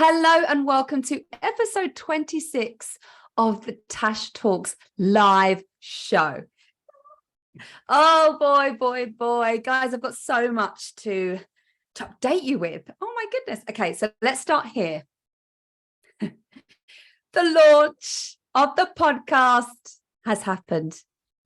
Hello and welcome to episode 26 of the Tash Talks live show. Oh boy, guys, I've got so much to update you with. Oh my goodness. Okay, so let's start here. The launch of the podcast has happened.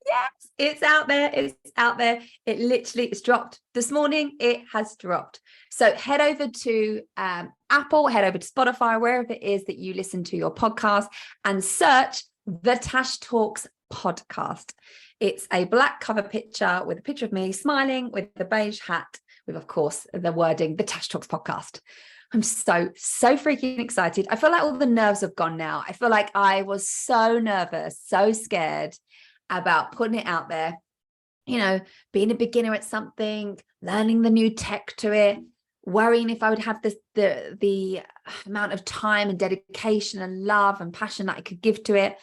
Yes, it's out there. It literally is dropped this morning. It has dropped. So head over to Apple, head over to Spotify, wherever it is that you listen to your podcast, and search the Tash Talks podcast. It's a black cover picture with a picture of me smiling with the beige hat with, of course, the wording, the Tash Talks podcast. I'm so freaking excited. I feel like all the nerves have gone now. I feel like I was so nervous, so scared about putting it out there, being a beginner at something, learning the new tech to it, worrying if I would have the amount of time and dedication and love and passion that I could give to it,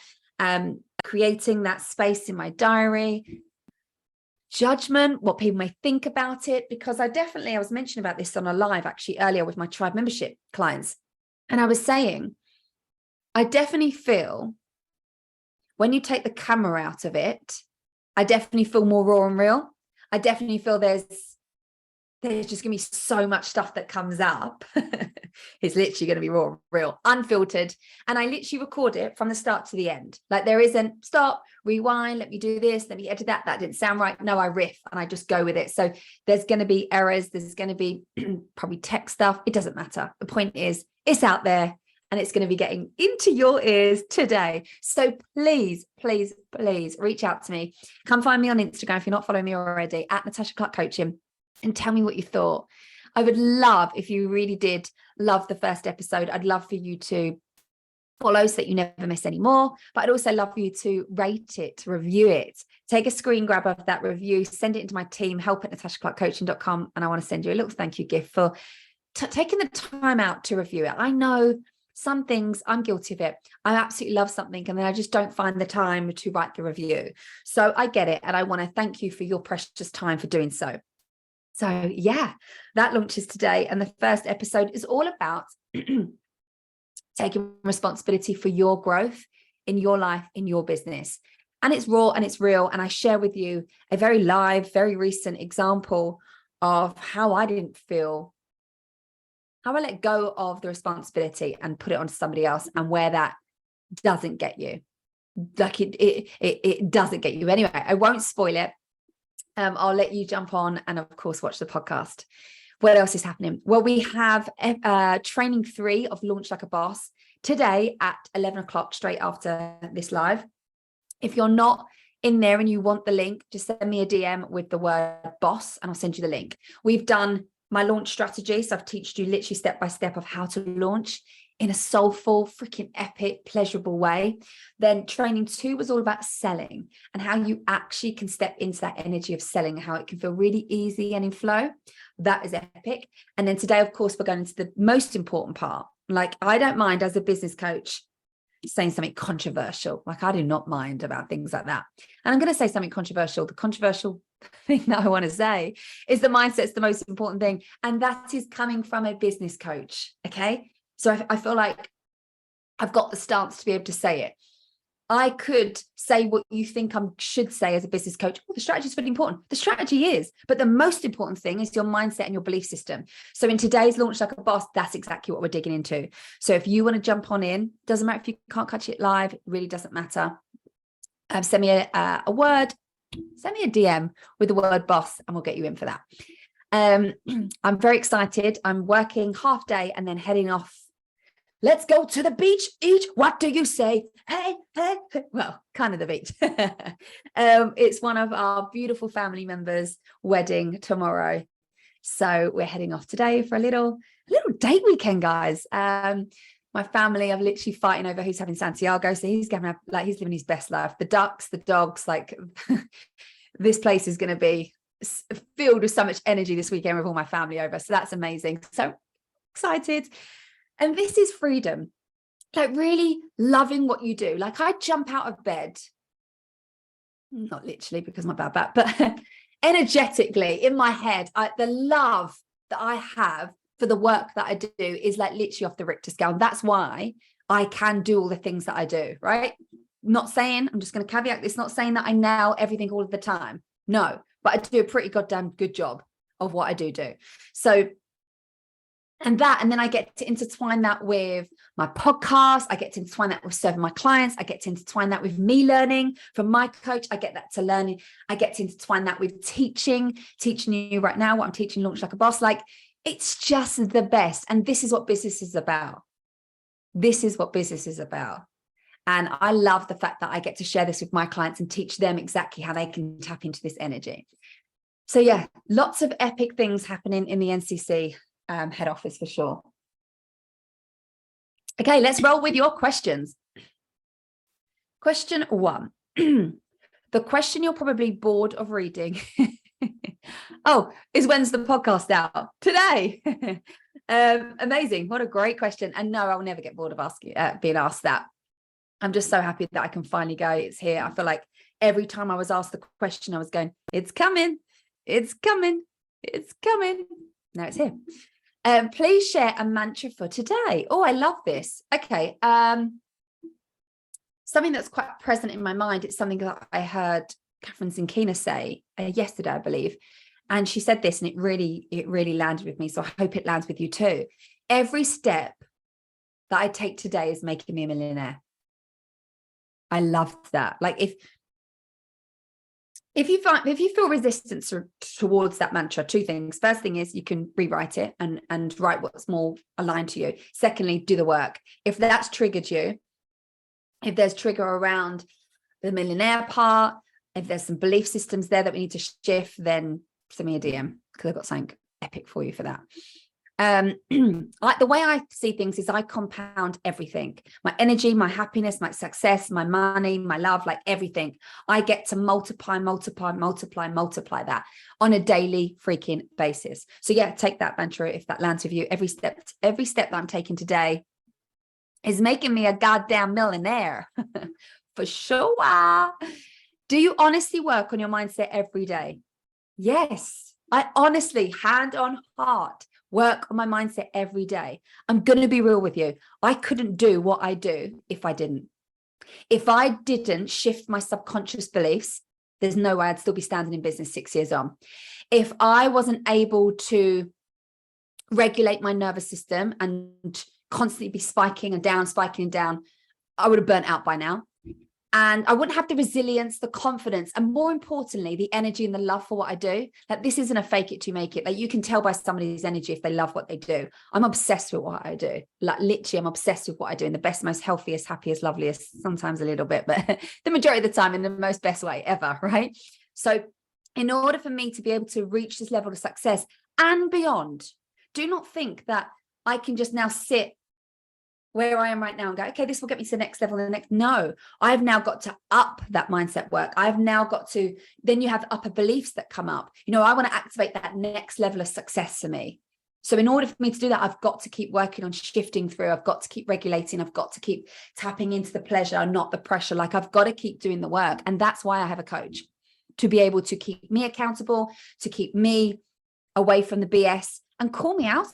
creating that space in my diary, judgment, what people may think about it, because I was mentioning about this on a live actually earlier with my tribe membership clients, and I was saying I definitely feel when you take the camera out of it, I definitely feel more raw and real. I definitely feel there's just gonna be so much stuff that comes up. It's literally going to be raw and real, unfiltered, and I literally record it from the start to the end. Like there isn't stop, rewind, let me do this, let me edit that didn't sound right. No, I riff and I just go with it. So there's going to be errors, there's going to be probably tech stuff. It doesn't matter. The point is it's out there and it's going to be getting into your ears today. So please reach out to me. Come find me on Instagram if you're not following me already, at Natasha Clark Coaching, and tell me what you thought. I would love, if you really did love the first episode, I'd love for you to follow so that you never miss any more. But I'd also love for you to rate it, review it, take a screen grab of that review, send it into my team, help@natashaclarkcoaching.com. And I want to send you a little thank you gift for taking the time out to review it. I know some things, I'm guilty of it. I absolutely love something and then I just don't find the time to write the review. So I get it. And I want to thank you for your precious time for doing so. So yeah, that launches today. And the first episode is all about taking responsibility for your growth in your life, in your business. And it's raw and it's real. And I share with you a very live, very recent example of how I didn't feel, how I let go of the responsibility and put it onto somebody else, and where that doesn't get you. Like it doesn't get you anyway. I won't spoil it. I'll let you jump on and of course watch the podcast. What else is happening? Well, we have training 3 of Launch Like a Boss today at 11 o'clock, straight after this live. If you're not in there and you want the link, just send me a DM with the word boss and I'll send you the link. We've done my launch strategy. So I've taught you literally step by step of how to launch in a soulful, freaking epic, pleasurable way. Then training 2 was all about selling and how you actually can step into that energy of selling, how it can feel really easy and in flow. That is epic. And then today, of course, we're going into the most important part. Like, I don't mind as a business coach saying something controversial. Like, I do not mind about things like that. And I'm going to say something controversial. The controversial thing that I want to say is the mindset's the most important thing. And that is coming from a business coach. Okay. So I feel like I've got the stance to be able to say it. I could say what you think I should say as a business coach. Oh, the strategy is really important. The strategy is, but the most important thing is your mindset and your belief system. So in today's Launch Like a Boss, that's exactly what we're digging into. So if you want to jump on in, doesn't matter if you can't catch it live, it really doesn't matter. Send me a word, send me a DM with the word boss and we'll get you in for that. I'm very excited. I'm working half day and then heading off. Let's go to the beach, each. What do you say? Hey. Well, kind of the beach. It's one of our beautiful family members' wedding tomorrow. So we're heading off today for a little date weekend, guys. My family are literally fighting over who's having Santiago. So he's living his best life. The ducks, the dogs, like this place is going to be filled with so much energy this weekend with all my family over. So that's amazing. So excited. And this is freedom, like really loving what you do. Like I jump out of bed, not literally because my bad back, but energetically in my head, the love that I have for the work that I do is like literally off the Richter scale. That's why I can do all the things that I do, right? Not saying, I'm just going to caveat this, not saying that I nail everything all of the time. No, but I do a pretty goddamn good job of what I do. So, and then I get to intertwine that with my podcast. I get to intertwine that with serving my clients. I get to intertwine that with me learning from my coach. I get that to learning. I get to intertwine that with teaching you right now what I'm teaching, Launch Like a Boss. Like, it's just the best. And this is what business is about. This is what business is about. And I love the fact that I get to share this with my clients and teach them exactly how they can tap into this energy. So yeah, lots of epic things happening in the NCC head office for sure. Okay, let's roll with your questions. Question 1. The question you're probably bored of reading is when's the podcast out? Today. Amazing. What a great question. And no, I'll never get bored of being asked that. I'm just so happy that I can finally go. It's here. I feel like every time I was asked the question, I was going, it's coming. It's coming. It's coming. Now it's here. Please share a mantra for today. Oh, I love this. Okay. Something that's quite present in my mind. It's something that I heard Catherine Zinkina say yesterday, I believe. And she said this, and it really landed with me. So I hope it lands with you too. Every step that I take today is making me a millionaire. I love that. Like if you feel resistance towards that mantra, 2 things. First thing is you can rewrite it and write what's more aligned to you. Secondly, do the work. If that's triggered you, if there's trigger around the millionaire part, if there's some belief systems there that we need to shift, then send me a DM because I've got something epic for you for that. Like the way I see things is I compound everything, my energy, my happiness, my success, my money, my love, like everything. I get to multiply that on a daily freaking basis. So yeah, take that mantra if that lands with you. Every step that I'm taking today is making me a goddamn millionaire for sure. Do you honestly work on your mindset every day? Yes, I honestly, hand on heart, work on my mindset every day. I'm going to be real with you. I couldn't do what I do if I didn't. If I didn't shift my subconscious beliefs, there's no way I'd still be standing in business 6 years on. If I wasn't able to regulate my nervous system and constantly be spiking and down, I would have burnt out by now. And I wouldn't have the resilience, the confidence, and more importantly, the energy and the love for what I do. Like, this isn't a fake it to make it. Like, you can tell by somebody's energy if they love what they do. I'm obsessed with what I do. Like, literally, I'm obsessed with what I do in the best, most healthiest, happiest, loveliest, sometimes a little bit, but the majority of the time in the most best way ever, right? So in order for me to be able to reach this level of success and beyond, do not think that I can just now sit where I am right now and go, okay, this will get me to the next level. No, I've now got to up that mindset work. I've now got to, then you have upper beliefs that come up. You know, I want to activate that next level of success for me. So in order for me to do that, I've got to keep working on shifting through. I've got to keep regulating. I've got to keep tapping into the pleasure, not the pressure. Like, I've got to keep doing the work. And that's why I have a coach, to be able to keep me accountable, to keep me away from the BS and call me out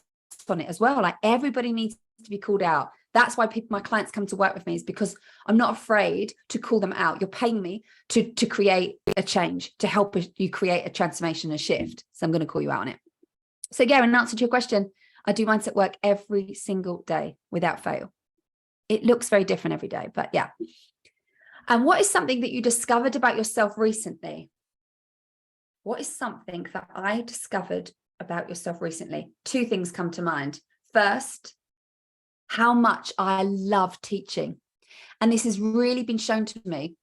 on it as well. Like, everybody needs to be called out. That's why my clients come to work with me, is because I'm not afraid to call them out. You're paying me to create a change, to help you create a transformation, a shift. So I'm going to call you out on it. So yeah, in answer to your question, I do mindset work every single day without fail. It looks very different every day, but yeah. And what is something that you discovered about yourself recently? What is something that I discovered about yourself recently? 2 things come to mind. First, how much I love teaching. And this has really been shown to me.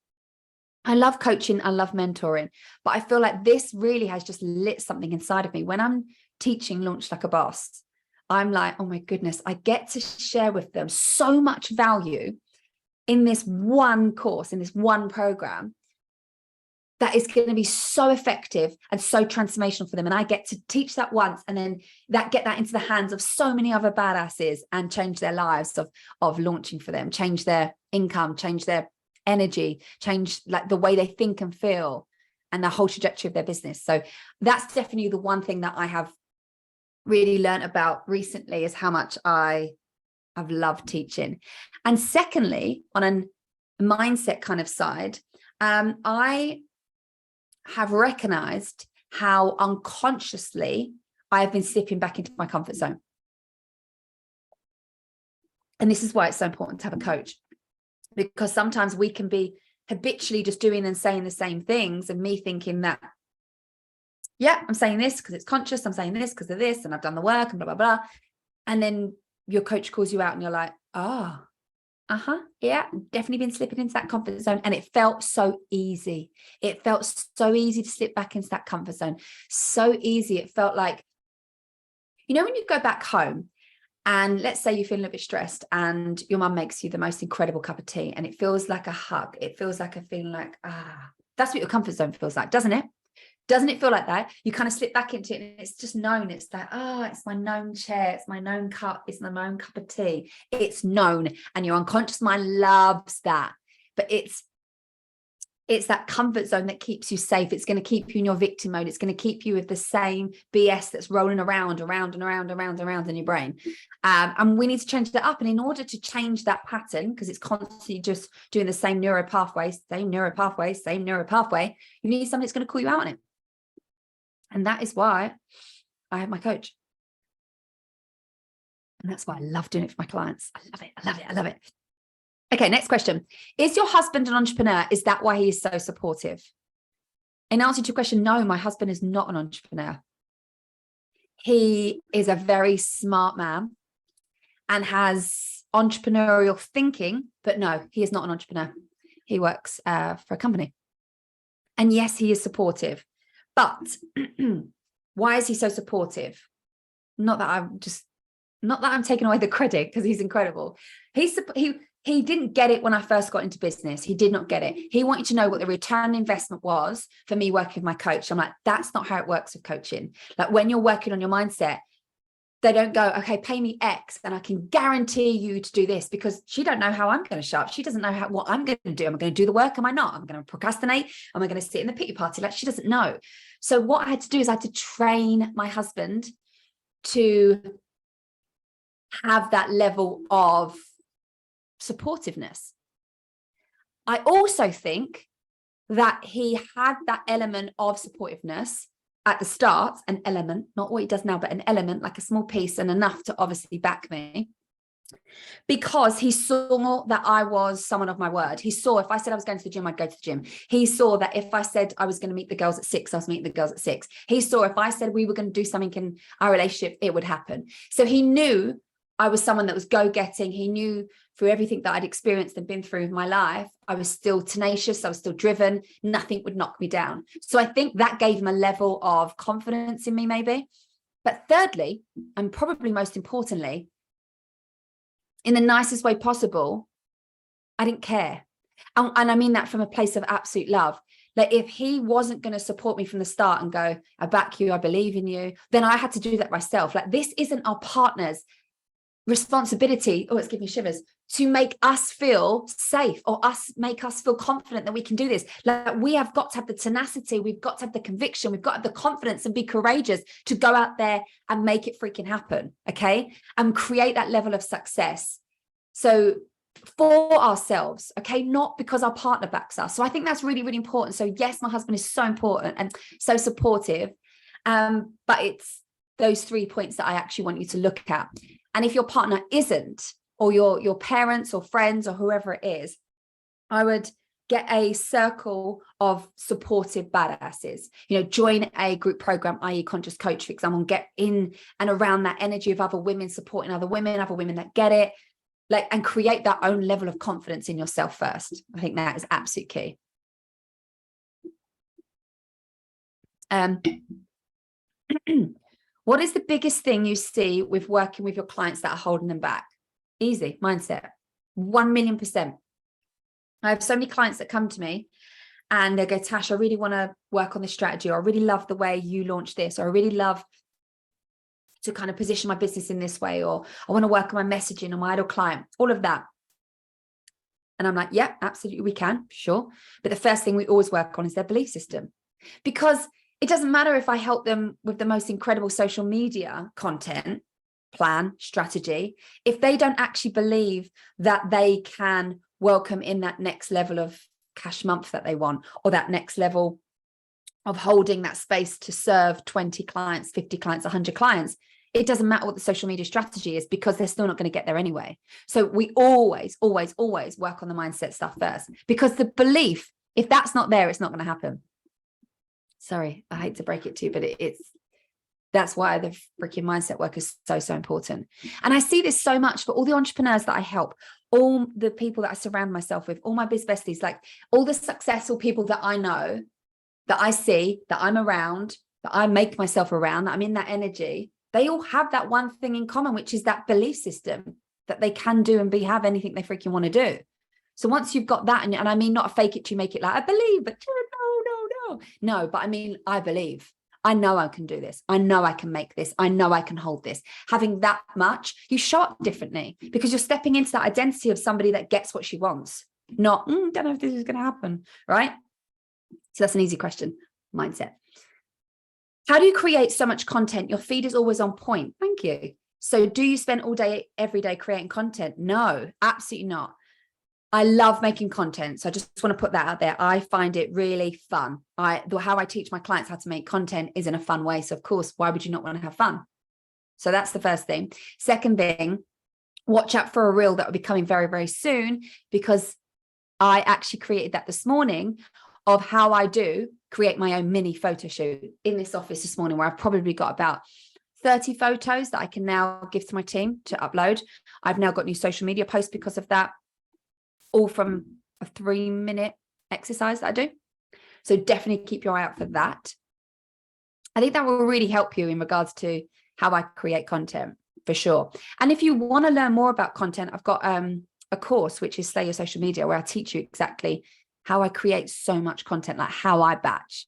I love coaching, I love mentoring, but I feel like this really has just lit something inside of me. When I'm teaching Launch Like a Boss, I'm like, oh my goodness, I get to share with them so much value in this one course, in this one program, that is going to be so effective and so transformational for them. And I get to teach that once, and then get that into the hands of so many other badasses and change their lives of launching for them, change their income, change their energy, change like the way they think and feel, and the whole trajectory of their business. So that's definitely the one thing that I have really learned about recently is how much I've loved teaching. And secondly, on a mindset kind of side, I have recognized how unconsciously I have been slipping back into my comfort zone. And this is why it's so important to have a coach, because sometimes we can be habitually just doing and saying the same things, and me thinking that, yeah, I'm saying this because it's conscious, I'm saying this because of this, and I've done the work and blah, blah, blah. And then your coach calls you out and you're like, yeah, definitely been slipping into that comfort zone. And it felt so easy. It felt so easy to slip back into that comfort zone. So easy. It felt like, you know, when you go back home and let's say you feel a little bit stressed and your mum makes you the most incredible cup of tea and it feels like a hug. It feels like a feeling like, that's what your comfort zone feels like, doesn't it? Doesn't it feel like that? You kind of slip back into it and it's just known. It's like, it's my known chair. It's my known cup. It's my known cup of tea. It's known. And your unconscious mind loves that. But it's that comfort zone that keeps you safe. It's going to keep you in your victim mode. It's going to keep you with the same BS that's rolling around in your brain. And we need to change that up. And in order to change that pattern, because it's constantly just doing the same neural pathway, you need somebody that's going to call you out on it. And that is why I have my coach. And that's why I love doing it for my clients. I love it. Okay, next question. Is your husband an entrepreneur? Is that why he is so supportive? In answer to your question, no, my husband is not an entrepreneur. He is a very smart man and has entrepreneurial thinking, but no, he is not an entrepreneur. He works for a company. And yes, he is supportive. But why is he so supportive? Not that I'm taking away the credit, because he's incredible. He didn't get it when I first got into business. He did not get it. He wanted to know what the return on investment was for me working with my coach. I'm like, that's not how it works with coaching. Like when you're working on your mindset, they don't go, okay, pay me X and I can guarantee you to do this, because she don't know how I'm going to show up. She doesn't know what I'm going to do. Am I going to do the work? Am I not? Am I going to procrastinate? Am I going to sit in the pity party? Like she doesn't know. So what I had to do is I had to train my husband to have that level of supportiveness. I also think that he had that element of supportiveness at the start, an element, not what he does now, but an element, like a small piece, and enough to obviously back me, because he saw that I was someone of my word. He saw if I said I was going to the gym, I'd go to the gym. He saw that if I said I was going to meet the girls at 6, I was meeting the girls at 6. He saw if I said we were going to do something in our relationship, it would happen. So he knew I was someone that was go-getting. He knew through everything that I'd experienced and been through in my life, I was still tenacious. I was still driven. Nothing would knock me down. So I think that gave him a level of confidence in me, maybe. But thirdly, and probably most importantly, in the nicest way possible, I didn't care. And I mean that from a place of absolute love. Like if he wasn't going to support me from the start and go, I back you, I believe in you, then I had to do that myself. Like this isn't our partner's responsibility, it's giving me shivers, to make us feel safe or make us feel confident that we can do this. Like we have got to have the tenacity, we've got to have the conviction, we've got to have the confidence and be courageous to go out there and make it freaking happen, okay? And create that level of success. So for ourselves, okay, not because our partner backs us. So I think that's really, really important. So yes, my husband is so important and so supportive, but it's those 3 points that I actually want you to look at. And if your partner isn't, or your parents or friends or whoever it is, I would get a circle of supportive badasses. You know, join a group program, i.e. Conscious Coach, for example, and get in and around that energy of other women supporting other women that get it, like, and create that own level of confidence in yourself first. I think that is absolute key. What is the biggest thing you see with working with your clients that are holding them back? Easy, mindset, 1,000,000%. I have so many clients that come to me and they go, Tash, I really want to work on this strategy, or I really love the way you launched this, or I really love to kind of position my business in this way, or I want to work on my messaging on my ideal client, all of that. And I'm like, yeah, absolutely, we can, sure. But the first thing we always work on is their belief system. Because It doesn't matter if I help them with the most incredible social media content, plan, strategy, if they don't actually believe that they can welcome in that next level of cash month that they want, or that next level of holding that space to serve 20 clients, 50 clients, 100 clients. It doesn't matter what the social media strategy is, because they're still not going to get there anyway. So we always, always, always work on the mindset stuff first, because the belief, if that's not there, it's not going to happen. Sorry, I hate to break it to you, but that's why the freaking mindset work is so, so important. And I see this so much for all the entrepreneurs that I help, all the people that I surround myself with, all my biz besties, like all the successful people that I know, that I see, that I'm around, that I make myself around, that I'm in that energy. They all have that one thing in common, which is that belief system that they can do and have anything they freaking want to do. So once you've got that, and I mean, not a fake it to make it like, I believe, but no, but I mean, I believe. I know I can do this. I know I can make this. I know I can hold this. Having that much, you show up differently, because you're stepping into that identity of somebody that gets what she wants. Not, don't know if this is going to happen, right? So that's an easy question. Mindset. How do you create so much content? Your feed is always on point. Thank you. So do you spend all day, every day creating content? No, absolutely not. I love making content. So I just want to put that out there. I find it really fun. How I teach my clients how to make content is in a fun way. So of course, why would you not want to have fun? So that's the first thing. Second thing, watch out for a reel that will be coming very, very soon, because I actually created that this morning, of how I do create my own mini photo shoot in this office this morning, where I've probably got about 30 photos that I can now give to my team to upload. I've now got new social media posts because of that, all from a 3-minute exercise that I do. So definitely keep your eye out for that. I think that will really help you in regards to how I create content, for sure. And if you want to learn more about content, I've got a course, which is Slay Your Social Media, where I teach you exactly how I create so much content, like how I batch.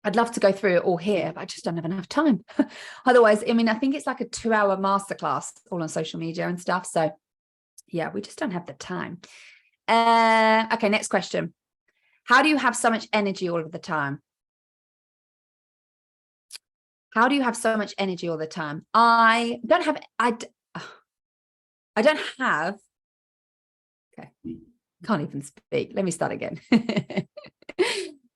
I'd love to go through it all here, but I just don't have enough time. Otherwise, I mean, I think it's like a 2-hour masterclass all on social media and stuff. So yeah, we just don't have the time. Okay, next question. How do you have so much energy all of the time? How do you have so much energy all the time? I don't have, okay, can't even speak. Let me start again.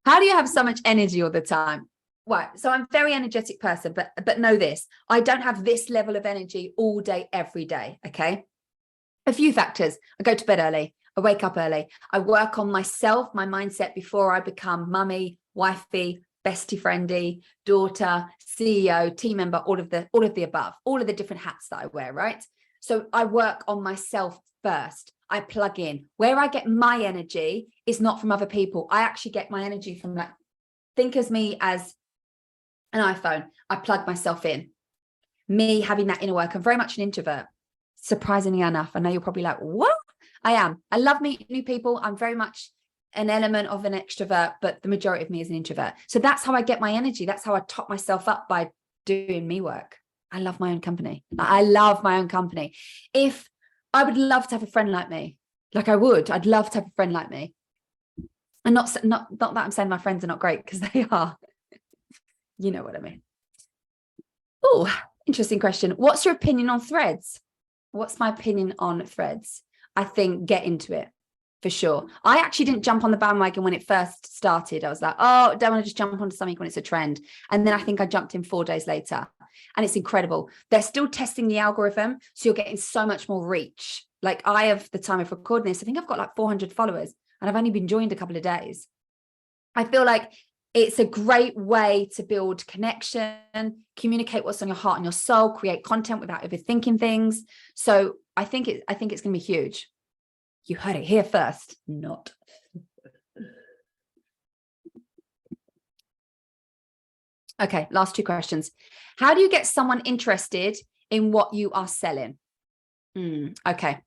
How do you have so much energy all the time? Well, so I'm a very energetic person, but know this, I don't have this level of energy all day, every day. Okay. A few factors. I go to bed early. I wake up early. I work on myself, my mindset, before I become mummy, wifey, bestie, friendy, daughter, CEO, team member, all of the above, all of the different hats that I wear, right? So I work on myself first. I plug in. Where I get my energy is not from other people. I actually get my energy from, like, think as me as an iPhone. I plug myself in. Me having that inner work. I'm very much an introvert, surprisingly enough. I know you're probably like, what? I am. I love meeting new people. I'm very much an element of an extrovert, but the majority of me is an introvert. So that's how I get my energy. That's how I top myself up, by doing me work. I love my own company. I love my own company. If I would love to have a friend like me, like I'd love to have a friend like me. And not that I'm saying my friends are not great, because they are. You know what I mean? Oh, interesting question. What's your opinion on Threads? What's my opinion on Threads? I think get into it, for sure. I actually didn't jump on the bandwagon when it first started. I was like, oh, don't want to just jump onto something when it's a trend. And then I think I jumped in 4 days later, and it's incredible. They're still testing the algorithm, so you're getting so much more reach. Like, I have, the time of recording this, I think I've got like 400 followers, and I've only been joined a couple of days. I feel like it's a great way to build connection, communicate what's on your heart and your soul, create content without overthinking things. So I think it's going to be huge. You heard it here first. Not. Okay, last 2 questions. How do you get someone interested in what you are selling? Okay.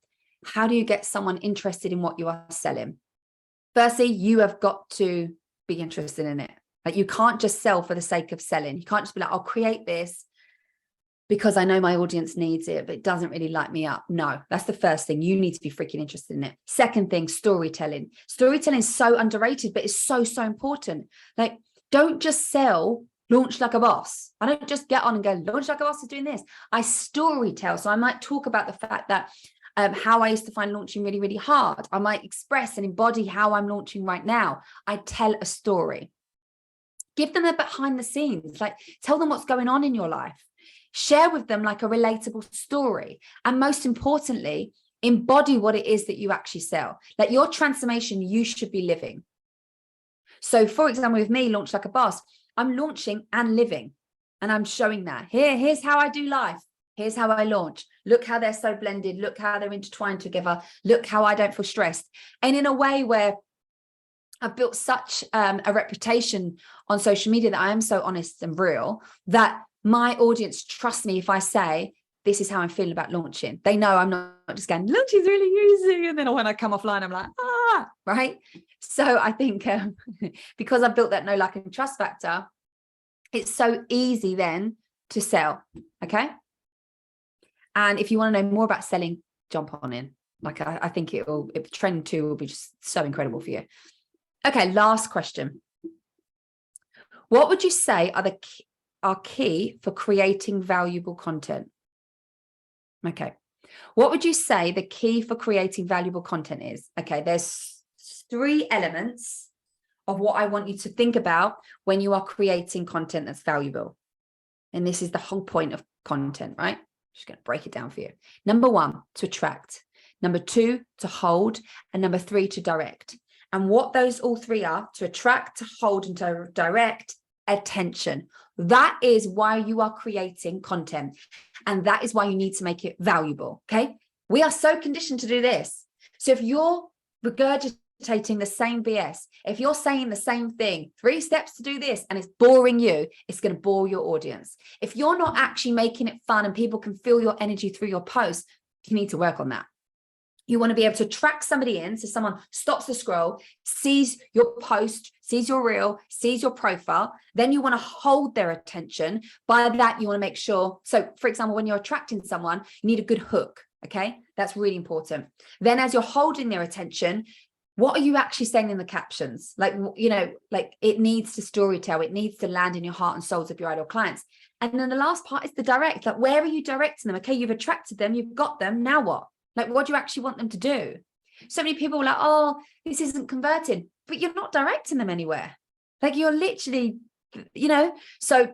How do you get someone interested in what you are selling? Firstly, you have got to be interested in it. Like, you can't just sell for the sake of selling. You can't just be like, I'll create this because I know my audience needs it, but it doesn't really light me up. No, that's the first thing. You need to be freaking interested in it. Second thing, storytelling. Storytelling is so underrated, but it's so, so important. Like, don't just sell launch like a boss. I don't just get on and go, launch like a boss is doing this. I story tell. So I might talk about the fact that how I used to find launching really, really hard. I might express and embody how I'm launching right now. I tell a story. Give them a behind the scenes, like tell them what's going on in your life. Share with them like a relatable story. And most importantly, embody what it is that you actually sell. Like your transformation, you should be living. So for example, with me, Launch Like a Boss, I'm launching and living. And I'm showing that. Here's how I do life. Here's how I launch. Look how they're so blended. Look how they're intertwined together. Look how I don't feel stressed. And in a way where I've built such a reputation on social media that I am so honest and real that my audience trusts me if I say, this is how I'm feeling about launching. They know I'm not just going, look, she's really easy. And then when I come offline, I'm like, right? So I think because I've built that know, like, and trust factor, it's so easy then to sell. Okay. And if you want to know more about selling, jump on in. Like, I think trend 2 will be just so incredible for you. Okay. Last question. What would you say are key for creating valuable content? Okay. What would you say the key for creating valuable content is? Okay. There's 3 elements of what I want you to think about when you are creating content that's valuable. And this is the whole point of content, right? I'm just going to break it down for you. Number 1, to attract. Number 2, to hold. And number 3, to direct. And what those all 3 are: to attract, to hold, and to direct, attention. That is why you are creating content. And that is why you need to make it valuable. Okay. We are so conditioned to do this. So if you're regurgitating the same BS, if you're saying the same thing, 3 steps to do this, and it's boring you, it's going to bore your audience. If you're not actually making it fun and people can feel your energy through your posts, you need to work on that. You want to be able to track somebody in. So someone stops the scroll, sees your post, sees your reel, sees your profile. Then you want to hold their attention. By that, you want to make sure. So for example, when you're attracting someone, you need a good hook. Okay. That's really important. Then as you're holding their attention, what are you actually saying in the captions? Like, you know, like it needs to storytell. It needs to land in your heart and souls of your ideal clients. And then the last part is the direct. Like, where are you directing them? Okay. You've attracted them. You've got them. Now what? Like, what do you actually want them to do? So many people are like, oh, this isn't converting, but you're not directing them anywhere. Like, you're literally, you know, so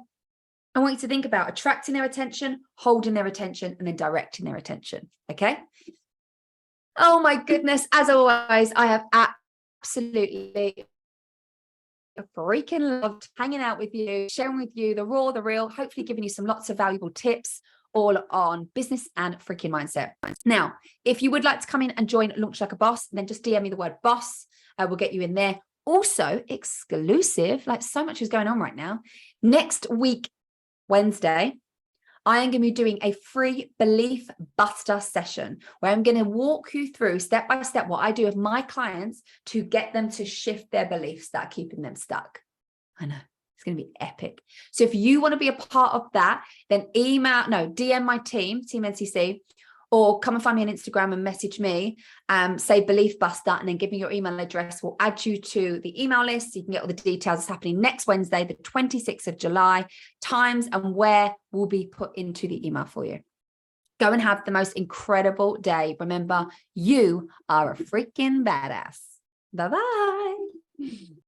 I want you to think about attracting their attention, holding their attention, and then directing their attention. Okay. Oh my goodness. As always, I have absolutely freaking loved hanging out with you, sharing with you the raw, the real, hopefully giving you some lots of valuable tips, all on business and freaking mindset. Now, if you would like to come in and join Launch Like a Boss, then just DM me the word boss. We'll get you in there. Also exclusive, like so much is going on right now. Next week, Wednesday, I am going to be doing a free belief buster session where I'm going to walk you through step by step what I do with my clients to get them to shift their beliefs that are keeping them stuck. I know. It's going to be epic. So if you want to be a part of that, then DM my team NCC, or come and find me on Instagram and message me, say Belief Buster, and then give me your email address. We'll add you to the email list so you can get all the details. It's happening next Wednesday, the 26th of July. Times and where will be put into the email for you. Go and have the most incredible day. Remember, you are a freaking badass. Bye-bye.